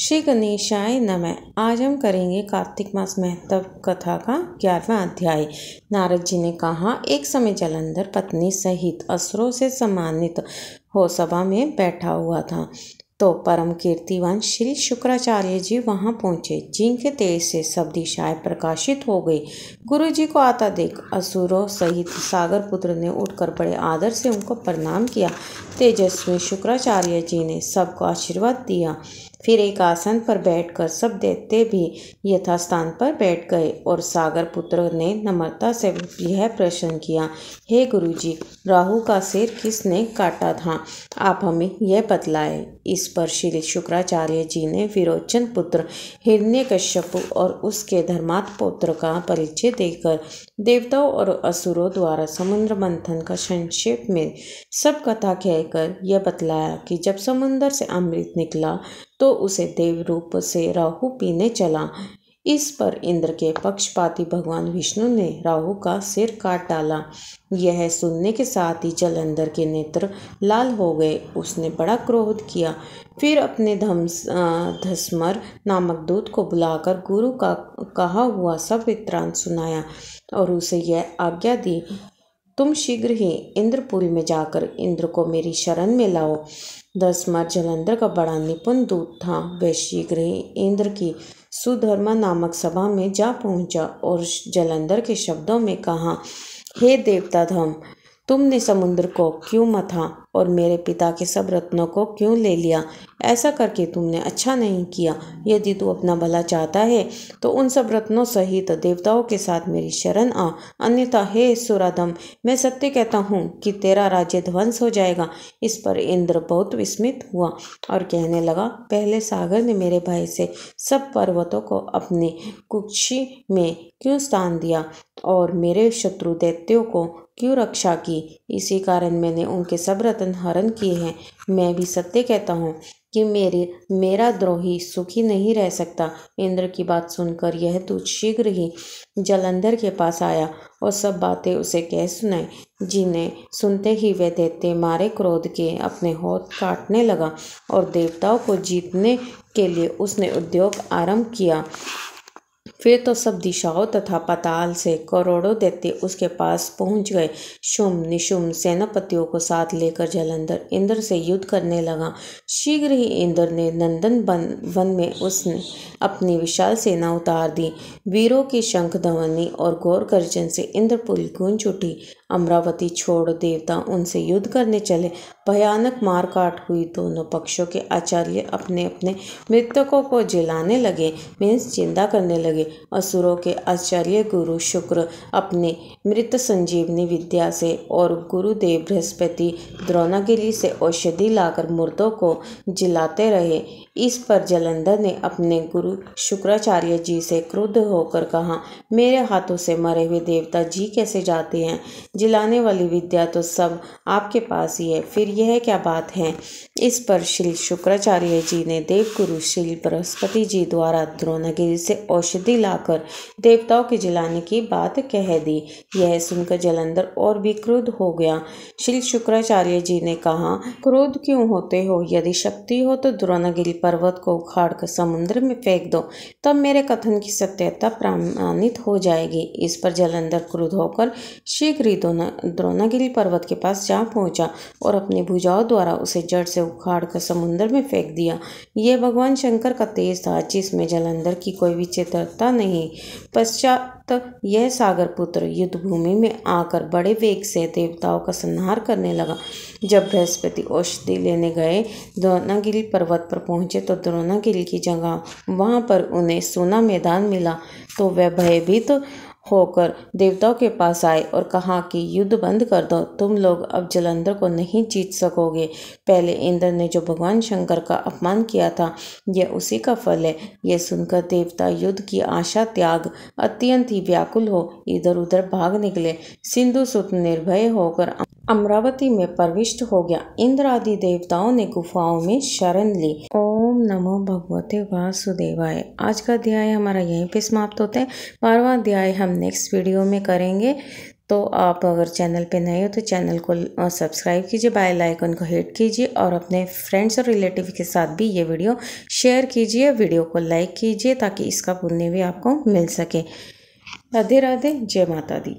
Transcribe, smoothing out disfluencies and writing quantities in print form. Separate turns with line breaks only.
श्री गणेशाय नमः। आज हम करेंगे कार्तिक मास महत्व कथा का 11वां अध्याय। नारद जी ने कहा, एक समय जालंधर पत्नी सहित असुरों से सम्मानित हो सभा में बैठा हुआ था तो परम कीर्तिवान श्री शुक्राचार्य जी वहां पहुंचे, जिनके तेज से सब दिशाएं प्रकाशित हो गई। गुरु जी को आता देख असुरों सहित सागर पुत्र ने उठकर बड़े आदर से उनको प्रणाम किया। तेजस्वी शुक्राचार्य जी ने सबको आशीर्वाद दिया। फिर एक आसन पर बैठकर सब दैत्य भी यथास्थान पर बैठ गए और सागर पुत्र ने नम्रता से यह प्रश्न किया, हे गुरुजी, राहु का सिर किसने काटा था? आप हमें यह बतलाए। इस पर श्री शुक्राचार्य जी ने विरोचन पुत्र हिरण्यकश्यप और उसके धर्मात्म पुत्र का परिचय देकर देवताओं और असुरों द्वारा समुद्र मंथन का संक्षेप में सब कथा कहकर यह बतलाया कि जब समुद्र से अमृत निकला तो उसे देव रूप से राहु पीने चला। इस पर इंद्र के पक्षपाती भगवान विष्णु ने राहु का सिर काट डाला। यह सुनने के साथ ही जालंधर के नेत्र लाल हो गए। उसने बड़ा क्रोध किया। फिर अपने धस्मर नामक दूत को बुलाकर गुरु का कहा हुआ सब वृत्तांत सुनाया और उसे यह आज्ञा दी, तुम शीघ्र ही इंद्रपुरी में जाकर इंद्र को मेरी शरण में लाओ। धस्मर जालंधर का बड़ा निपुण दूत था। वह शीघ्र ही इंद्र की सुधर्मा नामक सभा में जा पहुंचा और जालंधर के शब्दों में कहा, हे देवता धम, तुमने समुद्र को क्यों मथा और मेरे पिता के सब रत्नों को क्यों ले लिया? ऐसा करके तुमने अच्छा नहीं किया। यदि तू अपना भला चाहता है तो उन सब रत्नों सहित देवताओं के साथ मेरी शरण आ, अन्यथा हे सुराधम, मैं सत्य कहता हूँ कि तेरा राज्य ध्वंस हो जाएगा। इस पर इंद्र बहुत विस्मित हुआ और कहने लगा, पहले सागर ने मेरे भय से सब पर्वतों को अपनी कुक्षी में क्यों स्थान दिया और मेरे शत्रु दैत्यों को क्यों रक्षा की? इसी कारण मैंने उनके सब रत्न हरण किए हैं। मैं भी सत्य कहता हूँ कि मेरा द्रोही सुखी नहीं रह सकता। इंद्र की बात सुनकर यह दूत शीघ्र ही जालंधर के पास आया और सब बातें उसे कह सुनाई, जिन्हें सुनते ही वह दैत्य मारे क्रोध के अपने होठ काटने लगा और देवताओं को जीतने के लिए उसने उद्योग आरंभ किया। फिर तो सब दिशाओं तथा पाताल से करोड़ों दैत्य उसके पास पहुंच गए। शुम निशुम सेनापतियों को साथ लेकर जालंधर इंद्र से युद्ध करने लगा। शीघ्र ही इंद्र ने नंदन वन में उसने अपनी विशाल सेना उतार दी। वीरों की शंख ध्वनि और घोर गर्जन से इंद्रपुरी गूंज उठी। अमरावती छोड़ देवता उनसे युद्ध करने चले। भयानक मारकाट हुई। दोनों पक्षों के आचार्य अपने अपने मृतकों को जलाने लगे, मीन्स जिंदा करने लगे। असुरों के आचार्य गुरु शुक्र अपने मृत संजीवनी विद्या से और गुरुदेव बृहस्पति द्रोणागिरी से औषधि लाकर मुर्दों को जिलाते रहे। इस पर जालंधर ने अपने गुरु शुक्राचार्य जी से क्रुद्ध होकर कहा, मेरे हाथों से मरे हुए देवता जी कैसे जाते हैं? जिलाने वाली विद्या तो सब आपके पास ही है, फिर यह क्या बात है? इस पर श्री शुक्राचार्य जी ने देवगुरु श्री बृहस्पति जी द्वारा द्रोणागिरी से औषधि लाकर देवताओं के जलाने की बात कह दी। यह सुनकर जालंधर और भी क्रुद्ध हो गया। श्री शुक्राचार्य जी ने कहा, क्रोध क्यों होते हो? यदि शक्ति हो तो द्रोणागिरी पर्वत को उखाड़कर समुद्र में फेंक दो, तब मेरे कथन की सत्यता प्रमाणित हो जाएगी। इस पर जालंधर क्रुद्ध होकर शीघ्र ही द्रोणागिरी पर्वत के पास जा पहुंचा और अपनी भुजाओं द्वारा उसे जड़ से उखाड़कर समुद्र में फेंक दिया। यह भगवान शंकर का तेज था, जिसमें जालंधर की कोई विचित्रता नहीं। पश्चात यह सागर पुत्र युद्ध भूमि में आकर बड़े वेग से देवताओं का संहार करने लगा। जब बृहस्पति औषधि लेने गए, द्रोणागिरी पर्वत पर पहुंचे तो द्रोणागिरी की जगह वहां पर उन्हें सूना मैदान मिला। तो वह भयभीत होकर देवताओं के पास आए और कहा कि युद्ध बंद कर दो, तुम लोग अब जालंधर को नहीं जीत सकोगे। पहले इंद्र ने जो भगवान शंकर का अपमान किया था, यह उसी का फल है। यह सुनकर देवता युद्ध की आशा त्याग अत्यंत ही व्याकुल हो इधर उधर भाग निकले। सिंधु सुत निर्भय होकर अमरावती में प्रविष्ट हो गया। इंद्र आदि देवताओं ने गुफाओं में शरण ली। ओम नमो भगवते वासुदेवाय। आज का अध्याय हमारा यहीं पे समाप्त होता है। 12वां अध्याय हम नेक्स्ट वीडियो में करेंगे। तो आप अगर चैनल पे नए हो तो चैनल को सब्सक्राइब कीजिए, बेल आइकन को हिट कीजिए और अपने फ्रेंड्स और रिलेटिव के साथ भी ये वीडियो शेयर कीजिए, वीडियो को लाइक कीजिए ताकि इसका पुण्य भी आपको मिल सके। राधे राधे, जय माता दी।